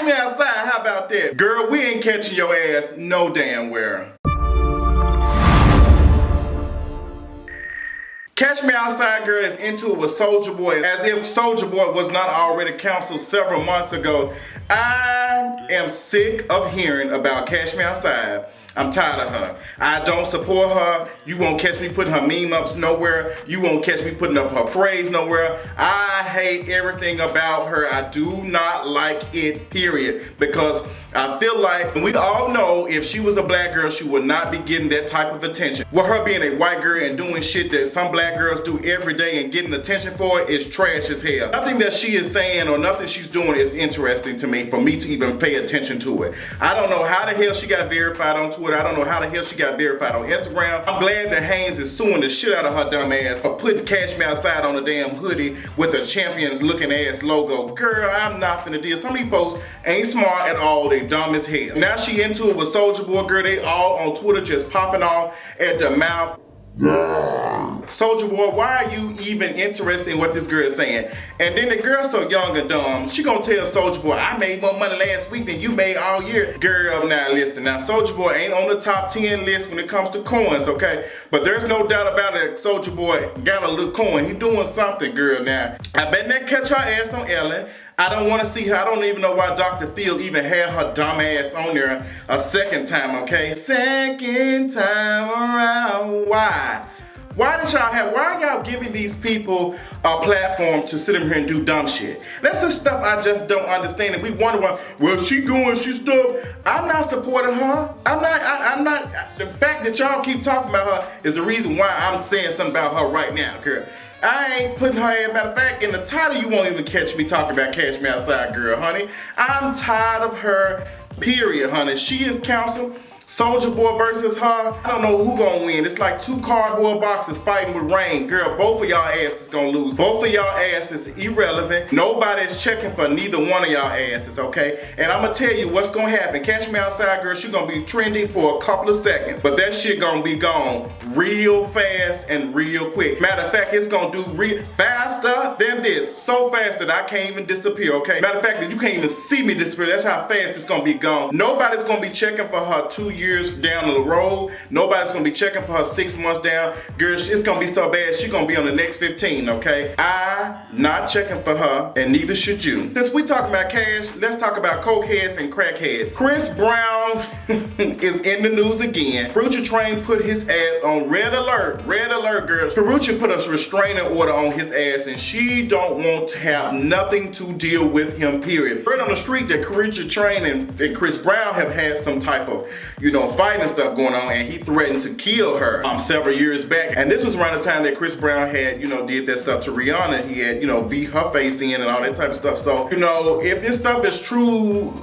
me outside, how about that? Girl, we ain't catching your ass no damn where. Catch Me Outside girl is into it with Soulja Boy, as if Soulja Boy was not already canceled several months ago. I am sick of hearing about Catch Me Outside. I'm tired of her. I don't support her. You won't catch me putting her meme ups nowhere. You won't catch me putting up her phrase nowhere. I hate everything about her. I do not like it, period. Because I feel like, we all know if she was a black girl, she would not be getting that type of attention. With her being a white girl and doing shit that some black girls do every day and getting attention for it is trash as hell. Nothing that she is saying or nothing she's doing is interesting to me for me to even pay attention to it. I don't know how the hell she got verified on Twitter. I don't know how the hell she got verified on Instagram. I'm glad that Haynes is suing the shit out of her dumb ass for putting Catch Me Outside on the damn hoodie with a champions looking ass logo. Girl, I'm not finna deal. Some of these folks ain't smart at all. They dumb as hell. Now she into it with Soulja Boy. Girl, they all on Twitter just popping off at the mouth. Soulja Boy, why are you even interested in what this girl is saying? And then the girl's so young and dumb, she gonna tell Soulja Boy, I made more money last week than you made all year. Girl, now listen, now Soulja Boy ain't on the top 10 list when it comes to coins, okay? But there's no doubt about it, Soulja Boy got a little coin. He doing something, girl, now. I bet that catch her ass on Ellen. I don't want to see her. I don't even know why Dr. Phil even had her dumb ass on there a second time, okay? Second time around, why? Why are y'all giving these people a platform to sit in here and do dumb shit? That's the stuff I just don't understand. And we wonder why, well, she doing she stuff. I'm not supporting her. I'm not, the fact that y'all keep talking about her is the reason why I'm saying something about her right now, girl. I ain't putting her in. Matter of fact, in the title, you won't even catch me talking about Catch Me Outside, girl, honey. I'm tired of her, period, honey. She is counsel. Soulja Boy versus her. I don't know who gonna win. It's like two cardboard boxes fighting with rain. Girl, both of y'all asses gonna lose. Both of y'all asses irrelevant. Nobody's checking for neither one of y'all asses, okay? And I'm gonna tell you what's gonna happen. Catch Me Outside, girl, she gonna be trending for a couple of seconds. But that shit gonna be gone real fast and real quick. Matter of fact, it's gonna do real faster than this. So fast that I can't even disappear, okay? Matter of fact, that you can't even see me disappear. That's how fast it's gonna be gone. Nobody's gonna be checking for her 2 years down the road. Nobody's gonna be checking for her 6 months down. Girl, it's gonna be so bad, she's gonna be on the next 15, okay? I'm not checking for her, and neither should you. Since we talking about cash, let's talk about cokeheads and crackheads. Chris Brown is in the news again. Karrueche Train put his ass on red alert. Red alert, girls. Karrueche put a restraining order on his ass, and she don't want to have nothing to deal with him, period. Heard on the street that Karrueche Train and Chris Brown have had some type of, fighting and stuff going on, and he threatened to kill her several years back. And this was around the time that Chris Brown had, did that stuff to Rihanna. He had, beat her face in and all that type of stuff. So, if this stuff is true,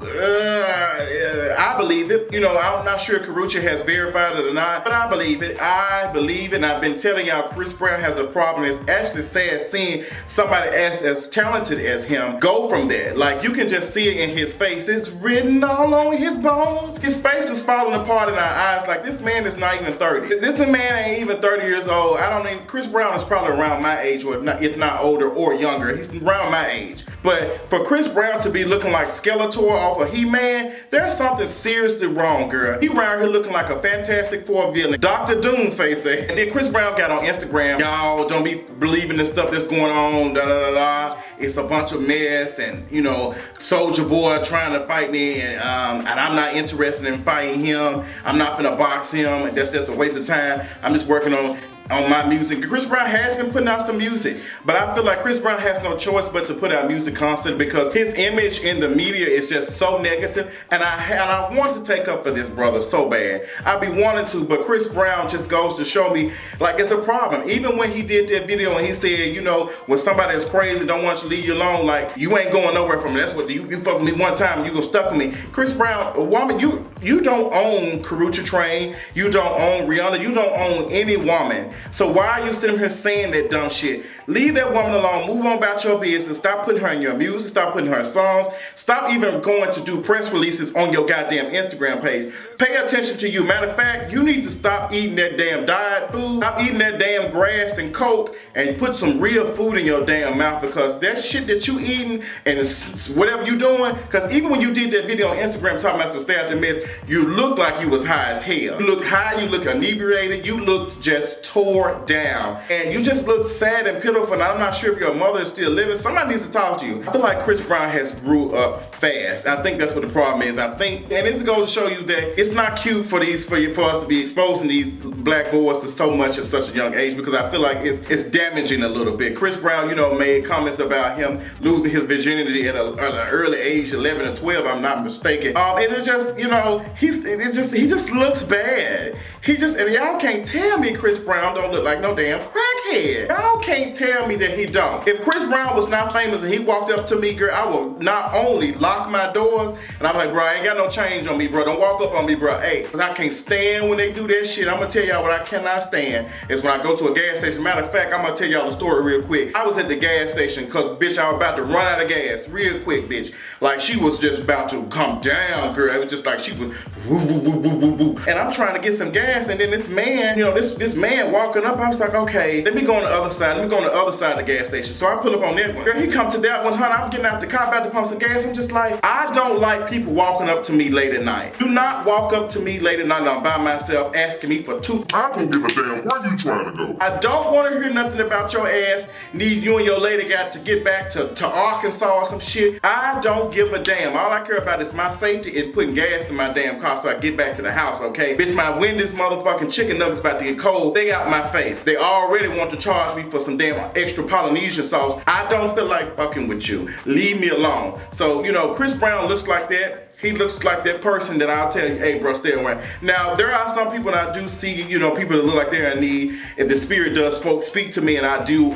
I believe it. I'm not sure Karrueche has verified it or not, but I believe it. I believe it, and I've been telling y'all Chris Brown has a problem. It's actually sad seeing somebody as talented as him go from that. Like, you can just see it in his face. It's written all on his bones. His face is falling apart in our eyes. Like, this man is not even 30. This man ain't even 30 years old. I don't even, Chris Brown is probably around my age, or if not older or younger. He's around my age. But for Chris Brown to be looking like Skeletor off of He-Man, there's something seriously wrong, girl. He around here looking like a Fantastic Four villain. Dr. Doomface. And then Chris Brown got on Instagram, y'all don't be believing the stuff that's going on, da da da da. It's a bunch of mess, and Soulja Boy trying to fight me, and I'm not interested in fighting him. I'm not gonna box him. That's just a waste of time. I'm just working on my music. Chris Brown has been putting out some music, but I feel like Chris Brown has no choice but to put out music constantly because his image in the media is just so negative, and I want to take up for this brother so bad. I be wanting to, but Chris Brown just goes to show me like it's a problem. Even when he did that video and he said, when somebody is crazy, don't want you to leave you alone, like you ain't going nowhere from me. That's what you fuck with me one time, you gonna stuck with me. Chris Brown, a woman, you don't own Karrueche Train, you don't own Rihanna, you don't own any woman So why are you sitting here saying that dumb shit? Leave that woman alone. Move on about your business. Stop putting her in your music. Stop putting her in songs. Stop even going to do press releases on your goddamn Instagram page. Pay attention to you. Matter of fact, you need to stop eating that damn diet food. Stop eating that damn grass and coke and put some real food in your damn mouth, because that shit that you eating and it's whatever you doing, because even when you did that video on Instagram talking about some stay out the mess, you looked like you was high as hell. You looked high, you looked inebriated, you looked just tore down. And you just looked sad and pitiful, and I'm not sure if your mother is still living. Somebody needs to talk to you. I feel like Chris Brown has grew up fast. I think that's what the problem is. I think, and this goes to show you that it's not cute for us to be exposing these black boys to so much at such a young age, because I feel like it's damaging a little bit. Chris Brown, made comments about him losing his virginity at an early age, 11 or 12, I'm not mistaken. And it's just, he just looks bad. And y'all can't tell me Chris Brown don't look like no damn crackhead. Y'all can't tell me that he don't. If Chris Brown was not famous and he walked up to me, girl, I would not only lock my doors, and I'm like, bro, I ain't got no change on me, bro. Don't walk up on me, bro. Hey, because I can't stand when they do that shit. I'm gonna tell y'all what I cannot stand is when I go to a gas station. Matter of fact, I'm gonna tell y'all the story real quick. I was at the gas station because, bitch, I was about to run out of gas real quick, bitch. Like, she was just about to come down, girl. It was just like she was woo, woo, woo, woo, woo, woo. And I'm trying to get some gas, and then this man, this man walking up, I was like, okay, let me go on the other side. Let me go on the other side of the gas station. So I pull up on that one. Girl, he come to that one, honey. I'm getting out the car, about to pump some gas. I'm just like, I don't like people walking up to me late at night. Do not walk up to me late at night and I'm by myself asking me for two. I don't give a damn where you trying to go. I don't want to hear nothing about your ass. Need you and your lady got to get back to Arkansas or some shit. I don't give a damn. All I care about is my safety and putting gas in my damn car so I get back to the house, okay? Bitch, my Wendy's motherfucking chicken nuggets about to get cold. They got my face. They already want to charge me for some damn extra Polynesian sauce. I don't feel like fucking with you. Leave me alone. So, Chris Brown looks like that. He looks like that person that I'll tell you, hey, bro, stay away. Now, there are some people that I do see, people that look like they're in need. If the spirit does speak to me, and I do,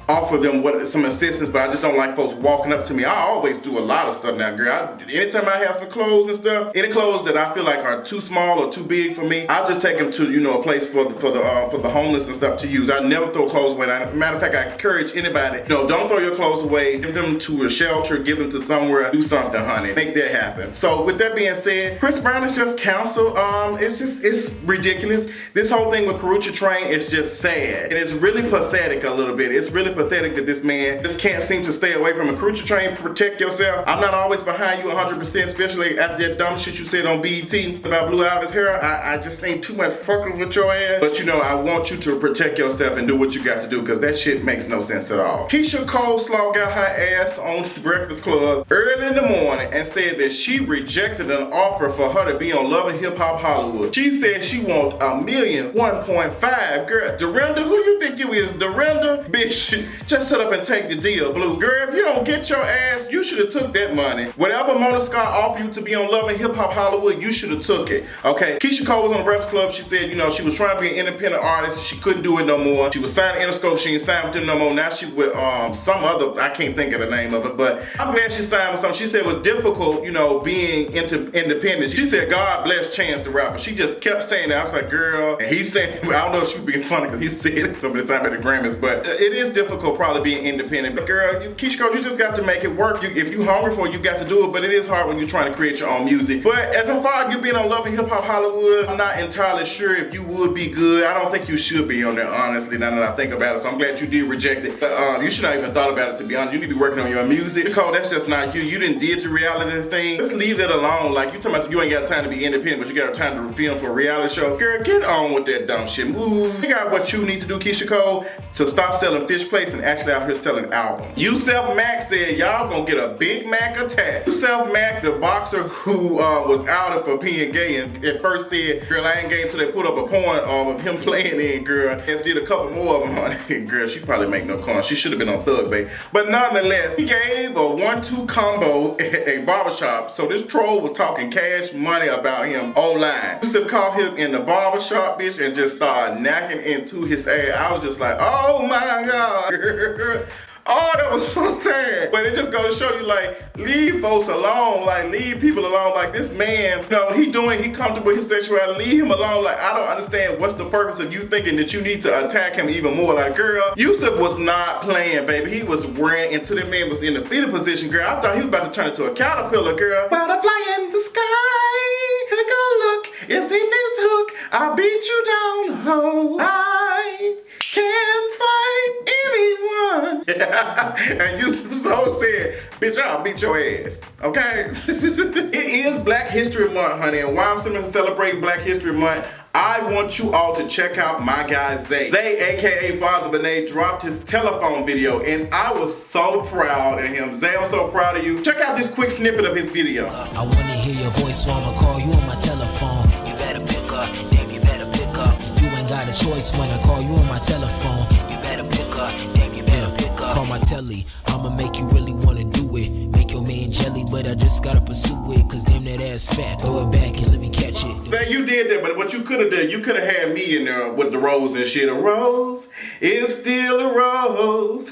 offer them some assistance, but I just don't like folks walking up to me. I always do a lot of stuff now, girl. Anytime I have some clothes and stuff, any clothes that I feel like are too small or too big for me, I'll just take them to, a place for the homeless and stuff to use. I never throw clothes away. Matter of fact, I encourage anybody, don't throw your clothes away. Give them to a shelter, give them to somewhere, do something, honey. Make that happen. So with that being said, Chris Brown is just counsel. It's ridiculous. This whole thing with Karrueche train is just sad. And it's really pathetic a little bit. It's really pathetic that this man just can't seem to stay away from a Karrueche train. Protect yourself. I'm not always behind you 100%, especially after that dumb shit you said on BET about Blue Ivy's hair. I just ain't too much fucking with your ass. But I want you to protect yourself and do what you got to do, because that shit makes no sense at all. Keyshia Cole got her ass on the Breakfast Club early in the morning and said that she rejected an offer for her to be on Love and Hip Hop Hollywood. She said she want $1 million, 1.5. Girl, Dorinda, who you think you is? Dorinda? Bitch, just sit up and take the deal, Blue. Girl, if you don't get your ass, you should have took that money. Whatever Mona Scott offered you to be on Love and Hip Hop Hollywood, you should have took it. Okay, Keyshia Cole was on the Breakfast Club. She said, she was trying to be an independent artist. She couldn't do it no more. She was signed to Interscope. She ain't signed with them no more. Now she with some other, I can't think of the name of it, but I'm glad she signed with something. She said it was difficult, being independent. She said, God bless Chance the Rapper. She just kept saying that. I was like, girl, and he's saying, I don't know if she was being funny because he said it some of the time at the Grammys, but it is difficult probably being independent. But girl, Keyshia Cole, you just got to make it work. If you hungry for it, you got to do it, but it is hard when you're trying to create your own music. But as far as you being on Love and Hip Hop Hollywood, I'm not entirely sure if you would be good. I don't think you should be on there, honestly, now that I think about it. So I'm glad you did reject it. But you should not even thought about it, to be honest. You need to be working on your music. Cole, that's just not you. You didn't did the reality thing. Just leave that alone. Like, you talking about you ain't got time to be independent, but you got time to film for a reality show. Girl, get on with that dumb shit. Move. You got what you need to do, Keyshia Cole, to stop selling fish plates and actually out here selling albums. Yusef Mack said y'all gonna get a Big Mac attack. Yusef Mack, the boxer who was outed for being gay, and at first said, girl, I ain't gay until they put up a porn of him playing in, girl. And did a couple more of them on it. Girl, she probably make no coin. She should have been on Thug Babe. But nonetheless, he gave a 1-2 combo at a barbershop. So this troll was talking cash money about him online. Yusef caught him in the barbershop, bitch, and just started knocking into his ass. I was just like, oh my God. Oh, that was so sad. But it just goes to show you, like, leave folks alone. Like, leave people alone. Like, this man, you know, he comfortable with his sexuality. Leave him alone. Like, I don't understand what's the purpose of you thinking that you need to attack him even more. Like, girl, Yusef was not playing, baby. He was wearing into the man was in the fetal position, girl. I thought he was about to turn into a caterpillar, girl. Butterfly in the sky. Take a look. It's in this hook. I'll beat you down, ho. I can't fight anyone. And Yusef so said, bitch, I'll beat your ass. Okay? It is Black History Month, honey. And while I'm celebrating Black History Month, I want you all to check out my guy Zay. Zay, aka Father Benet, dropped his telephone video, and I was so proud of him. Zay, I'm so proud of you. Check out this quick snippet of his video. I wanna hear your voice, so I'ma call you on my telephone. You better pick up, damn, you better pick up. You ain't got a choice when I call you on my telephone. You better pick up, damn, you better pick up. Call my telly, I'ma make you really wanna do it. Make your man jelly, but I just gotta pursue it. Cause damn, that ass fat, throw it back and let me catch it. Say you did that, but what you could have done, you could have had me in there with the rose and shit. A rose is still a rose.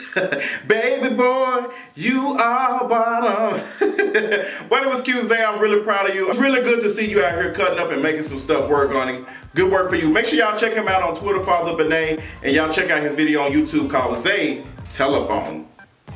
Baby boy, you are bottom. But it was cute, Zay. I'm really proud of you. It's really good to see you out here cutting up and making some stuff work on it. Good work for you. Make sure y'all check him out on Twitter, Father Benet, and y'all check out his video on YouTube called Zay Telephone.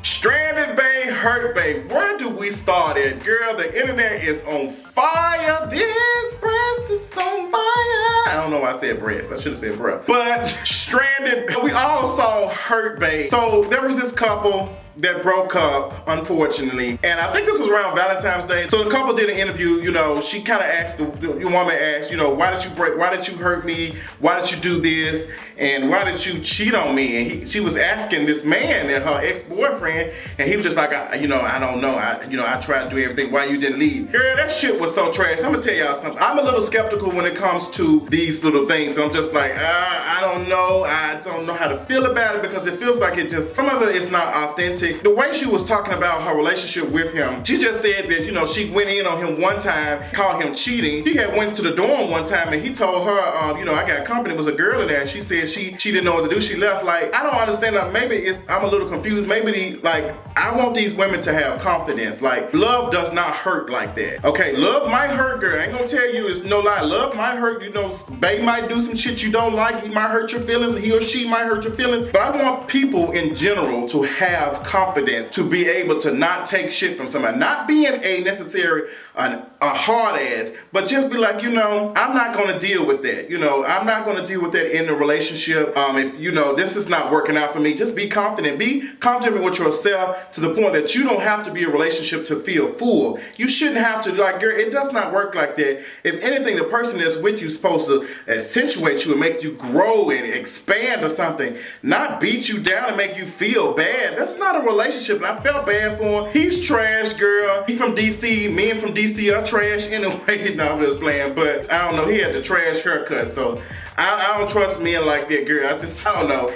Stranded Bay, Hurt Bay. Where do we start at? Girl, the internet is on fire. This breast is on fire. I don't know why I said breast. I should have said bruh. But Stranded, we all saw Hurt Bay. So there was this couple that broke up, unfortunately. And I think this was around Valentine's Day. So the couple did an interview, you know, she kind of asked, the woman asked, you know, why did you break, why did you hurt me? Why did you do this? And why did you cheat on me? And she was asking this man and her ex-boyfriend, and he was just like, I don't know. I tried to do everything. Why you didn't leave? Girl, that shit was so trash. I'm gonna tell y'all something. I'm a little skeptical when it comes to these little things. I'm just like, I don't know. I don't know how to feel about it because it feels like it just, some of it is not authentic. The way she was talking about her relationship with him, she just said that, you know, she went in on him one time, called him cheating. She had went to the dorm one time and he told her, I got company, was a girl in there, and she said she didn't know what to do. She left. Like, I don't understand that. Maybe I'm a little confused. Maybe I want these women to have confidence. Like, love does not hurt like that. Okay, love might hurt, girl. I ain't gonna tell you it's no lie. Love might hurt, you know, babe might do some shit you don't like. He might hurt your feelings, he or she might hurt your feelings. But I want people in general to have confidence, to be able to not take shit from somebody. Not being a hard ass, but just be like, I'm not gonna deal with that. I'm not gonna deal with that in the relationship. If this is not working out for me, just be confident. Be confident with yourself to the point that you don't have to be in a relationship to feel full. You shouldn't have to, like, girl, it does not work like that. If anything, the person that's with you is supposed to accentuate you and make you grow and expand or something, not beat you down and make you feel bad. That's not a relationship, and I felt bad for him. He's trash, girl. He from DC. Men from DC are trash anyway. No, I'm just playing, but I don't know. He had the trash haircut, so I don't trust men like that, girl. I don't know.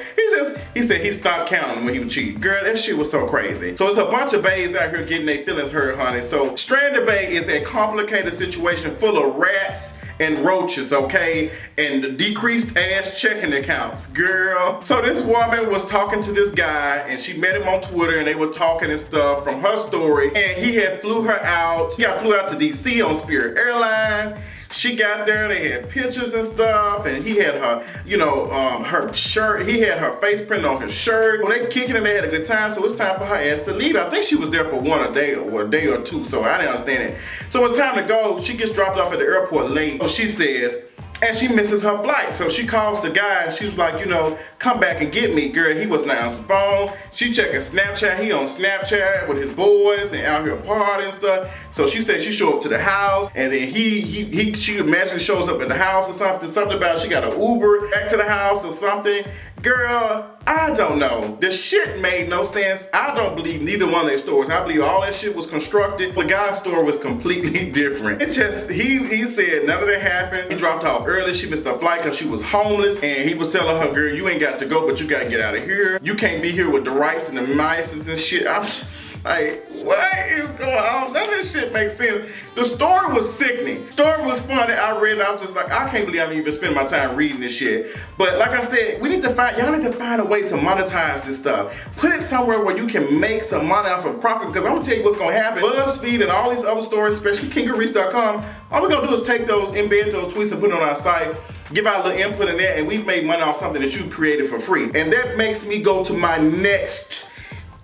He said he stopped counting when he was cheating. Girl, that shit was so crazy. So it's a bunch of bays out here getting their feelings hurt, honey. So Stranded Bay is a complicated situation full of rats and roaches, okay? And decreased ass checking accounts, girl. So this woman was talking to this guy and she met him on Twitter and they were talking and stuff from her story. And he had flew her out. He got flew out to DC on Spirit Airlines. She got there, they had pictures and stuff, and he had her, her shirt, he had her face print on his shirt. Well, they kicking and they had a good time, so it's time for her ass to leave. I think she was there for a day or two, so I didn't understand it. So it's time to go. She gets dropped off at the airport late, so she says, and she misses her flight. So she calls the guy and she was like, come back and get me. Girl, he was not on the phone. She checking Snapchat. He on Snapchat with his boys and out here partying and stuff. So she said she showed up to the house and then she imagine shows up at the house or something about she got an Uber back to the house or something. Girl, I don't know. The shit made no sense. I don't believe neither one of their stories. I believe all that shit was constructed. The guy's story was completely different. It just, he said none of that happened. He dropped off early. She missed her flight because she was homeless. And he was telling her, girl, you ain't got to go, but you got to get out of here. You can't be here with the rights and the mices and shit. I'm just like, what is going on? None of this shit makes sense. The story was sickening. The story was funny. I read it. I was just like, I can't believe I'm even spending my time reading this shit. But like I said, y'all need to find a way to monetize this stuff. Put it somewhere where you can make some money off of profit, because I'm gonna tell you what's gonna happen. BuzzFeed and all these other stories, especially Karrueche.com, all we're gonna do is take those, embed those tweets and put it on our site, give our little input in there, and we've made money off something that you created for free. And that makes me go to my next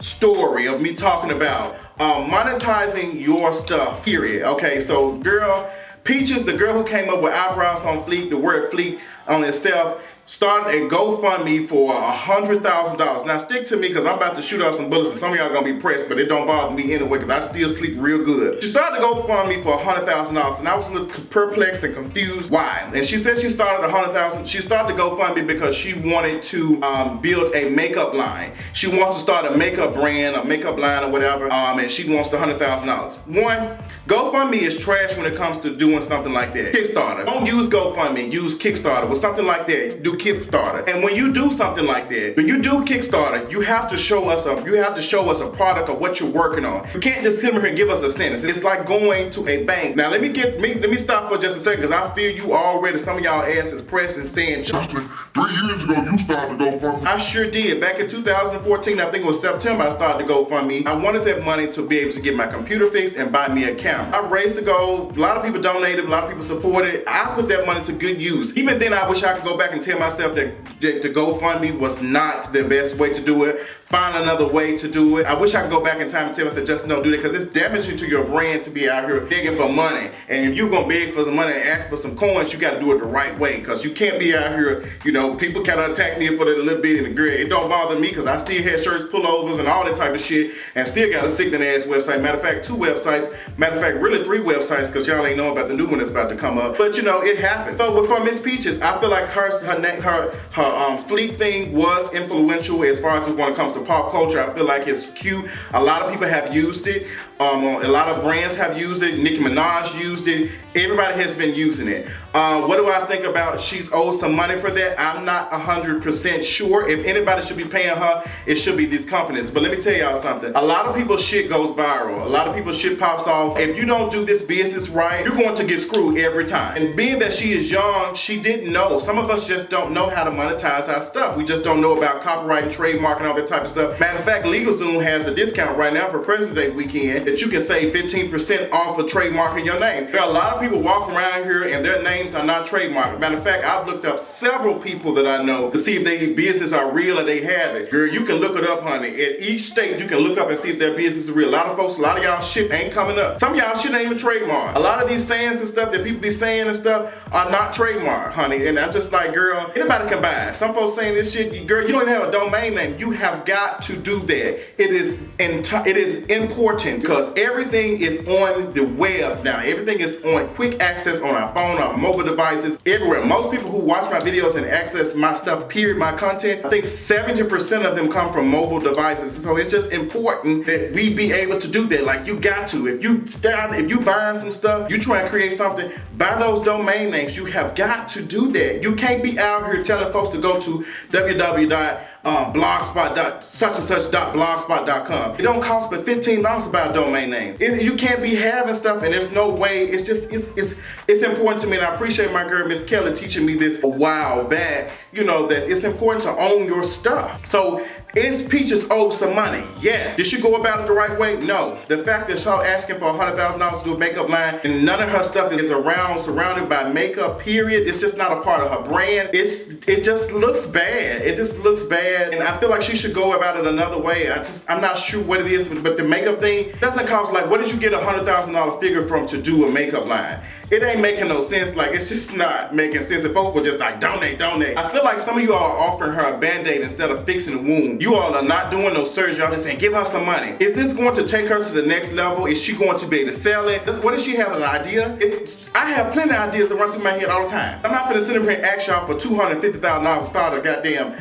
story of me talking about monetizing your stuff, period. Okay, so girl, Peaches, the girl who came up with eyebrows on fleek, the word fleek on itself, started a GoFundMe for $100,000. Now stick to me, because I'm about to shoot out some bullets and some of y'all gonna be pressed, but it don't bother me anyway, because I still sleep real good. She started a GoFundMe for $100,000, and I was a little perplexed and confused why. And she said she started she started the GoFundMe because she wanted to build a makeup line. She wants to start a makeup brand, a makeup line or whatever, and she wants the $100,000. One, GoFundMe is trash when it comes to doing something like that. Kickstarter. Don't use GoFundMe, use Kickstarter. With something like that, do Kickstarter. And when you do something like that, when you do Kickstarter, you have to show us a product of what you're working on. You can't just sit here and give us a sentence. It's like going to a bank. Now let me stop for just a second, because I feel you already, some of y'all asses pressed and saying, Justin, 3 years ago you started to GoFundMe. I sure did. Back in 2014, I think it was September, I started to GoFundMe. I wanted that money to be able to get my computer fixed and buy me a camera. I raised the goal. A lot of people donated, a lot of people supported. I put that money to good use. Even then, I wish I could go back and tell myself that the GoFundMe was not the best way to do it. Find another way to do it. I wish I could go back in time and tell myself, Justin, don't do that, because it's damaging to your brand to be out here begging for money. And if you're gonna beg for some money and ask for some coins, you gotta do it the right way, because you can't be out here, people kind of attack me for the little bit in the grid. It don't bother me, because I still had shirts, pullovers, and all that type of shit, and still got a sickening ass website. Matter of fact, 2 websites. Matter of fact, really 3 websites, because y'all ain't know about the new one that's about to come up. But it happens. So for Miss Peaches, I feel like her fleek thing was influential as far as when it comes to pop culture. I feel like it's cute. A lot of people have used it. A lot of brands have used it. Nicki Minaj used it. Everybody has been using it. What do I think about she's owed some money for that? I'm not 100% sure. If anybody should be paying her, it should be these companies. But let me tell y'all something. A lot of people's shit goes viral. A lot of people's shit pops off. If you don't do this business right, you're going to get screwed every time. And being that she is young, she didn't know. Some of us just don't know how to monetize our stuff. We just don't know about copyright and trademark and all that type of stuff. Matter of fact, LegalZoom has a discount right now for President's Day weekend that you can save 15% off of trademarking your name. There are a lot of people walking around here and their names are not trademarked. Matter of fact, I've looked up several people that I know to see if their business are real and they have it. Girl, you can look it up, honey. At each state, you can look up and see if their business is real. A lot of folks, a lot of y'all shit ain't coming up. Some of y'all shit ain't even trademarked. A lot of these sayings and stuff that people be saying and stuff are not trademarked, honey. And I'm just like, girl, anybody can buy it. Some folks saying this shit, girl, you don't even have a domain name. You have got to do that. It is important, because everything is on the web now. Everything is on quick access on our phone, our mobile devices, everywhere. Most people who watch my videos and access my stuff, period, my content, I think 70% of them come from mobile devices. So it's just important that we be able to do that. Like, you got to. If you buying some stuff, you try and create something, buy those domain names. You have got to do that. You can't be out here telling folks to go to www.blogspot.such-and-such.blogspot.com. It don't cost but $15 to buy a domain name. You can't be having stuff and there's no way. It's important to me, and I appreciate my girl Miss Kelly teaching me this a while back, that it's important to own your stuff. So is Peaches owed some money? Yes. Did she go about it the right way? No. The fact that she's asking for $100,000 to do a makeup line and none of her stuff is surrounded by makeup, period, it's just not a part of her brand. It just looks bad. It just looks bad, and I feel like she should go about it another way. I'm not sure what it is, but the makeup thing doesn't cost, like, what did you get a $100,000 figure from to do a makeup line? It ain't making no sense. Like, it's just not making sense. If folks were just like, donate. I feel like some of you all are offering her a band-aid instead of fixing the wound. You all are not doing no surgery. Y'all just saying, give her some money. Is this going to take her to the next level? Is she going to be able to sell it? What does she have, an idea? I have plenty of ideas that run through my head all the time. I'm not gonna sit up here and ask y'all for $250,000 to start a goddamn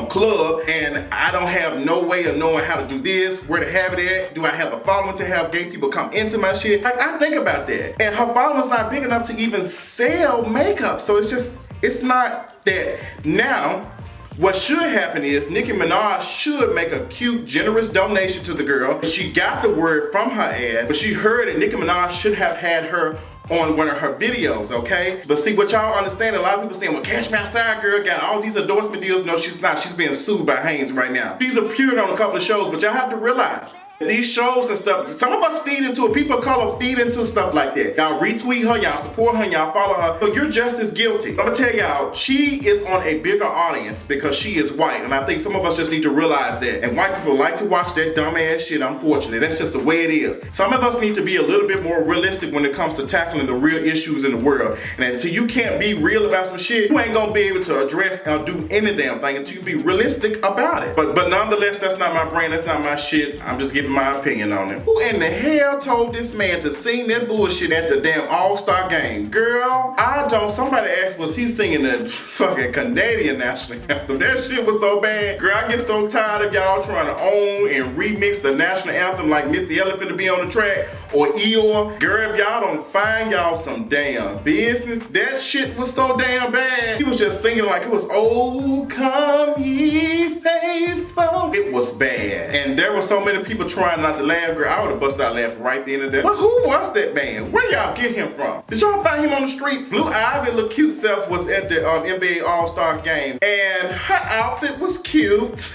club, and I don't have no way of knowing how to do this, where to have it at. Do I have a following to have gay people come into my shit? Like, I think about that. And her following's not big enough to even sell makeup. So it's not that. Now, What should happen is Nicki Minaj should make a cute, generous donation to the girl. She got the word from her ass, but she heard it. Nicki Minaj should have had her on one of her videos, okay? But see, what y'all understand, a lot of people saying, well, Cash Me Outside girl got all these endorsement deals. No, she's not. She's being sued by Haynes right now. She's appeared on a couple of shows, but y'all have to realize, these shows and stuff, some of us feed into it. People of color feed into stuff like that. Y'all retweet her, y'all support her, y'all follow her. So you're just as guilty. I'm gonna tell y'all, she is on a bigger audience because she is white. And I think some of us just need to realize that. And white people like to watch that dumb ass shit, unfortunately. That's just the way it is. Some of us need to be a little bit more realistic when it comes to tackling the real issues in the world. And until you can't be real about some shit, you ain't gonna be able to address or do any damn thing until you be realistic about it. But nonetheless, that's not my brain, that's not my shit. I'm just giving my opinion on it. Who in the hell told this man to sing that bullshit at the damn All-Star game? Girl, somebody asked, was he singing the fucking Canadian national anthem? That shit was so bad. Girl, I get so tired of y'all trying to own and remix the national anthem like Missy Elliott finna be on the track or Eeyore. Girl, if y'all don't find y'all some damn business, that shit was so damn bad. He was just singing like it was, oh, come ye faithful. It was bad. And there were so many people trying not to laugh. Girl, I would have busted out laughing right then and there. But who was that man? Where y'all get him from? Did y'all find him on the streets? Blue Ivy, little cute self, was at the NBA All-Star game, and her outfit was cute.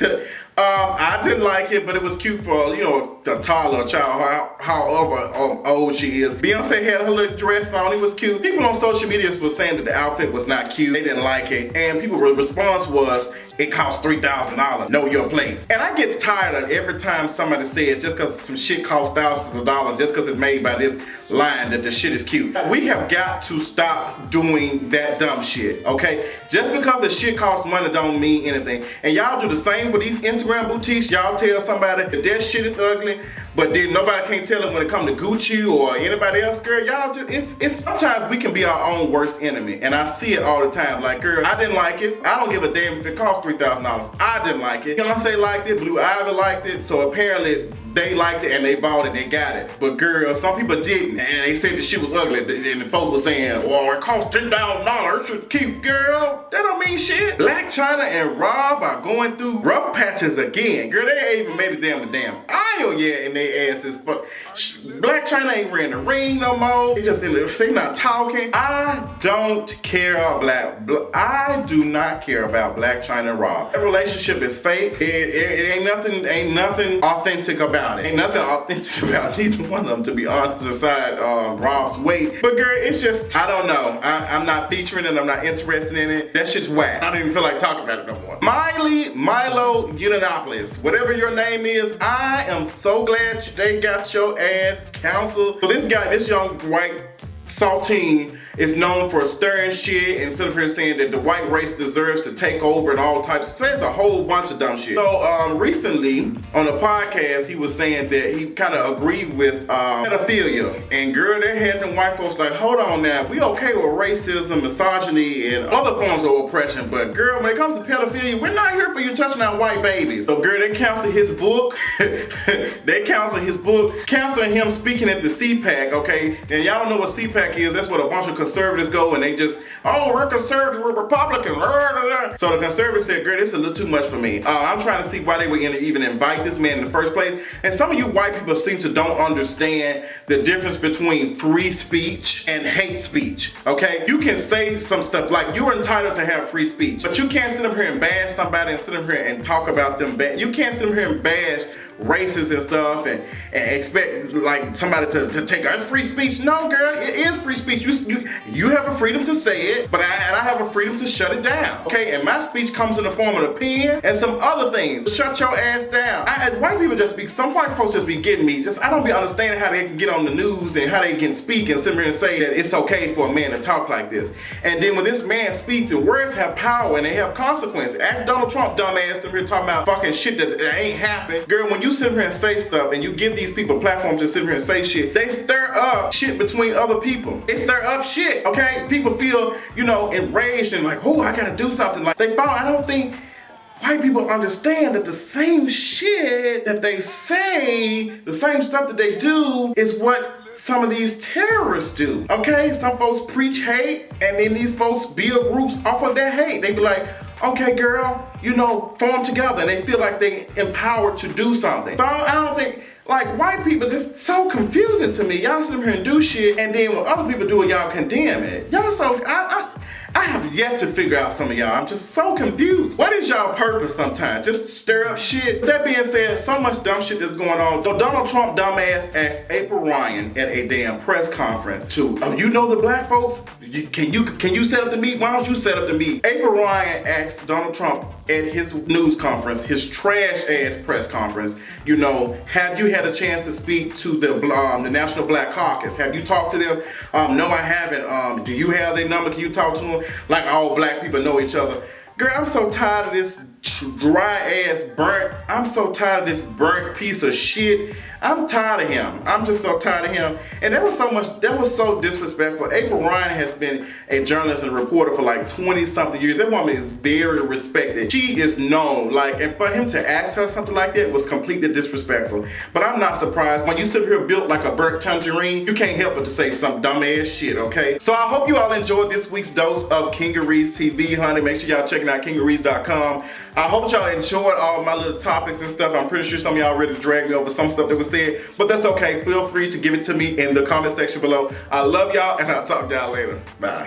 I didn't like it, but it was cute for, you know, a toddler child, however old she is. Beyonce had her little dress on, it was cute. People on social media were saying that the outfit was not cute, they didn't like it, and people's response was, it costs $3,000, know your place. And I get tired of every time somebody says just because some shit costs thousands of dollars, just because it's made by this line, that the shit is cute. We have got to stop doing that dumb shit, okay? Just because the shit costs money don't mean anything. And y'all do the same with these Instagram boutiques. Y'all tell somebody that their shit is ugly, but then nobody can't tell them when it comes to Gucci or anybody else. Girl, y'all just, it's sometimes we can be our own worst enemy. And I see it all the time. Like, girl, I didn't like it. I don't give a damn if it costs $3,000. I didn't like it. Beyonce liked it, Blue Ivy liked it, so apparently they liked it and they bought it and they got it. But girl, some people didn't, and they said the shit was ugly. And the folks were saying, well, it costs $10,000, it should keep. Girl, that don't mean shit. Black Chyna and Rob are going through rough patches again. Girl, they ain't even made it down the damn aisle yet, and they asses fuck. Black Chyna ain't wearing the ring no more. They not talking. I don't care about I do not care about Black Chyna and Rob. That relationship is fake. It ain't nothing authentic about it. Ain't nothing authentic about neither one of them, to be honest, aside Rob's weight. But girl, it's just, I don't know. I'm not featuring it. I'm not interested in it. That shit's whack. I don't even feel like talking about it no more. Milo Yiannopoulos, whatever your name is, I am so glad they got your ass counseled. So this guy, this young white saltine, is known for stirring shit and sitting here saying that the white race deserves to take over and all types. Says a whole bunch of dumb shit. So recently on a podcast, he was saying that he kind of agreed with pedophilia. And girl, they had them white folks like, hold on now, we okay with racism, misogyny, and other forms of oppression, but girl, when it comes to pedophilia, we're not here for you touching on white babies. So girl, they canceled his book. They canceled his book, canceling him speaking at the CPAC, okay? And y'all don't know what CPAC is. That's what a bunch of conservatives go and they just, oh, we're conservatives, we're Republicans. So the conservatives said, girl, this is a little too much for me. I'm trying to see why they would even invite this man in the first place. And some of you white people seem to don't understand the difference between free speech and hate speech, okay? You can say some stuff, like you're entitled to have free speech, but you can't sit up here and bash somebody and sit up here and talk about them bad. You can't sit up here and bash races and stuff and expect like somebody to take us free speech. No, girl, it is free speech. You have a freedom to say it, but I have a freedom to shut it down. Okay, and my speech comes in the form of an opinion and some other things. Shut your ass down. White people just be, some white folks just be getting me. I don't be understanding how they can get on the news and how they can speak and sit here and say that it's okay for a man to talk like this. And then when this man speaks, and words have power and they have consequences. Ask Donald Trump, dumbass, sitting here talking about fucking shit that ain't happened. Girl, when you sit here and say stuff and you give these people platforms to sit here and say shit, they stir up shit between other people. They stir up shit, okay? People feel, you know, enraged and like, oh, I gotta do something. Like they found, I don't think white people understand that the same shit that they say, the same stuff that they do is what some of these terrorists do, okay? Some folks preach hate and then these folks build groups off of their hate. They be like, okay, girl, you know, form together, and they feel like they empowered to do something. So I don't think, like, white people just so confusing to me. Y'all sit here and do shit, and then when other people do it, y'all condemn it. Y'all so, I have yet to figure out some of y'all. I'm just so confused. What is y'all purpose sometimes? Just stir up shit? With that being said, so much dumb shit that's going on. Donald Trump dumbass asked April Ryan at a damn press conference to, oh, you know the black folks? Can you set up the meet? Why don't you set up the meet? April Ryan asked Donald Trump at his news conference, his trash ass press conference, you know, have you had a chance to speak to the National Black Caucus? Have you talked to them? No, I haven't. Do you have their number? Can you talk to them? Like all black people know each other. Girl, I'm so tired of this dry ass burnt. I'm so tired of this burnt piece of shit. I'm tired of him. I'm just so tired of him. And that was so disrespectful. April Ryan has been a journalist and reporter for like 20 something years. That woman is very respected. She is known, like, and for him to ask her something like that was completely disrespectful. But I'm not surprised. When you sit here built like a burnt tangerine, you can't help but to say some dumb ass shit, okay? So I hope you all enjoyed this week's dose of Kingarees TV, honey. Make sure y'all checking out kingarees.com. I hope y'all enjoyed all my little topics and stuff. I'm pretty sure some of y'all ready to drag me over some stuff that was said, but that's okay. Feel free to give it to me in the comment section below. I love y'all, and I'll talk to y'all later. Bye.